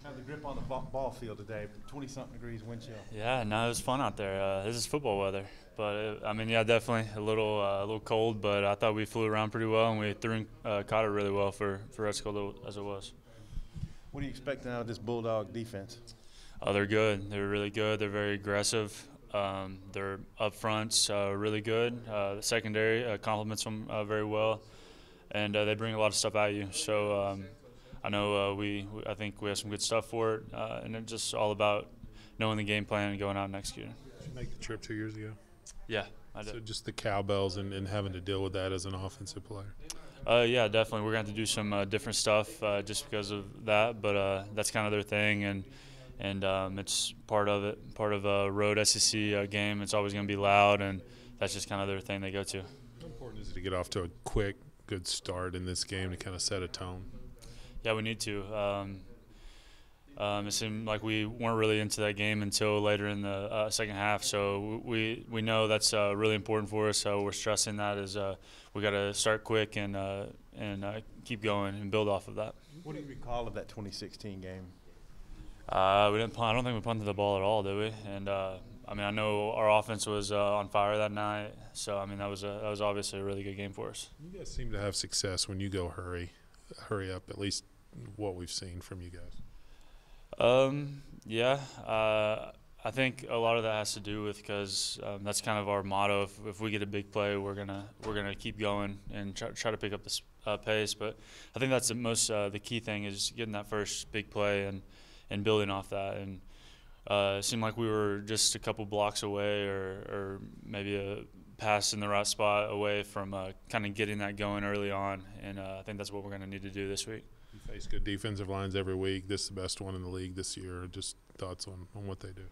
How'd the grip on the ball field today? 20-something degrees wind chill. Yeah, no, it was fun out there. This is football weather, but I mean, yeah, definitely a little cold. But I thought we flew around pretty well, and we threw caught it really well for us as it was. What are you expecting out of this Bulldog defense? Oh, they're good. They're really good. They're very aggressive. Their up fronts really good. The secondary complements them very well, and they bring a lot of stuff at you. So I know I think we have some good stuff for it, and it's just all about knowing the game plan and going out and executing. Did you make the trip 2 years ago? Yeah, I did. So just the cowbells and having to deal with that as an offensive player. Yeah, definitely. We're going to have to do some different stuff just because of that, but that's kind of their thing, and it's part of it. Part of a road SEC game. It's always going to be loud, and that's just kind of their thing they go to. How important is it to get off to a quick, good start in this game to kind of set a tone? Yeah, we need to. It seemed like we weren't really into that game until later in the second half. So we know that's really important for us. So we're stressing that as we got to start quick and keep going and build off of that. What do you recall of that 2016 game? We didn't punt. I don't think we punted the ball at all, did we? And I mean, I know our offense was on fire that night. So I mean, that was obviously a really good game for us. You guys seem to have success when you go hurry up. At least what we've seen from you guys. Yeah, I think a lot of that has to do with because that's kind of our motto. If we get a big play, we're gonna keep going and try to pick up this pace. But I think that's the key thing is getting that first big play and building off that. And it seemed like we were just a couple blocks away or maybe a pass in the right spot away from kind of getting that going early on. And I think that's what we're gonna need to do this week. You face good defensive lines every week. This is the best one in the league this year. Just thoughts on what they do.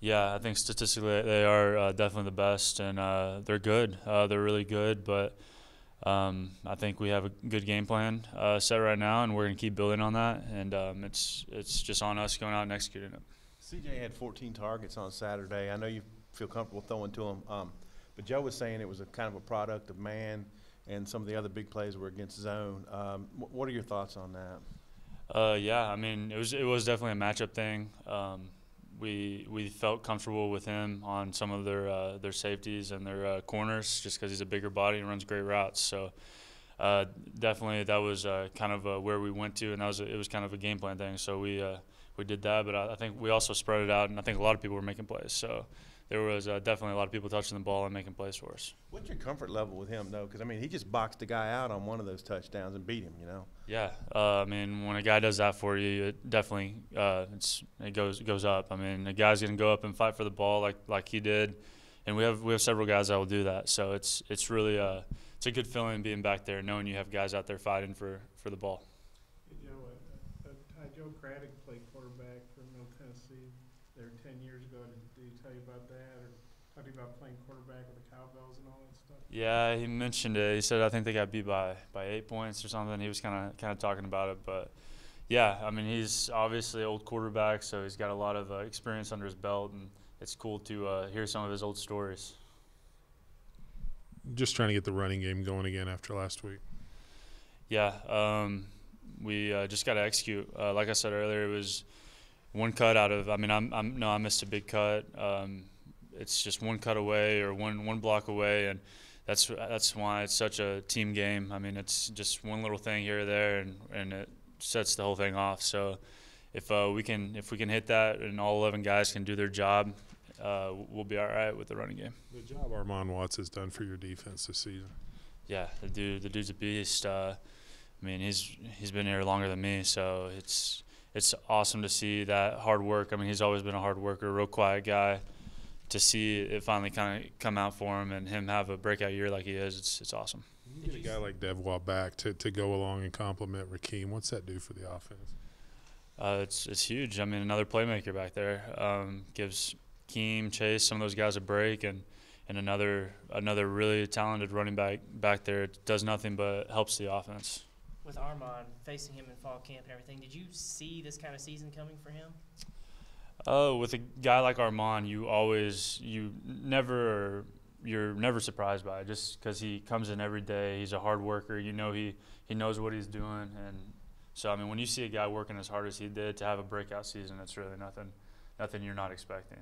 Yeah, I think statistically they are definitely the best, and they're good. They're really good, but I think we have a good game plan set right now, and we're going to keep building on that, and it's just on us going out and executing it. CJ had 14 targets on Saturday. I know you feel comfortable throwing to him, but Joe was saying it was a kind of a product of man, and some of the other big plays were against zone. What are your thoughts on that? Yeah, I mean, it was definitely a matchup thing. We felt comfortable with him on some of their safeties and their corners just because he's a bigger body and runs great routes. So definitely that was kind of where we went to, and it was kind of a game plan thing. So we did that, but I think we also spread it out, and I think a lot of people were making plays. So there was definitely a lot of people touching the ball and making plays for us. What's your comfort level with him, though? Because, I mean, he just boxed a guy out on one of those touchdowns and beat him, you know? Yeah. I mean, when a guy does that for you, it definitely it goes up. I mean, a guy's going to go up and fight for the ball like he did, and we have several guys that will do that. So it's really it's a good feeling being back there, knowing you have guys out there fighting for the ball. Hey, Joe Craddock played quarterback for Middle Tennessee there 10 years ago. Did he tell you about that, or talk to you about playing quarterback with the cowbells and all that stuff? Yeah, he mentioned it. He said I think they got beat by 8 points or something. He was kind of talking about it, but yeah, I mean he's obviously an old quarterback, so he's got a lot of experience under his belt, and it's cool to hear some of his old stories. Just trying to get the running game going again after last week. Yeah, we just got to execute. Like I said earlier, it was one cut out of. I mean, I missed a big cut. It's just one cut away or one block away, and that's why it's such a team game. I mean, it's just one little thing here or there, and it sets the whole thing off. So if we can hit that and all 11 guys can do their job, we'll be all right with the running game. The job Armon Watts has done for your defense this season. Yeah, the dude's a beast. I mean, he's been here longer than me, so it's awesome to see that hard work. I mean, he's always been a hard worker, real quiet guy. To see it finally kind of come out for him and him have a breakout year like he is, it's awesome. You get a guy like Devois back to go along and complement Rakeem. What's that do for the offense? It's huge. I mean, another playmaker back there gives Keem, Chase, some of those guys a break, and another really talented running back there. It does nothing but helps the offense. With Armon facing him in fall camp and everything, did you see this kind of season coming for him? With a guy like Armon, you're never surprised by it, just because he comes in every day. He's a hard worker. You know he knows what he's doing, and So I mean, when you see a guy working as hard as he did to have a breakout season, it's really nothing you're not expecting.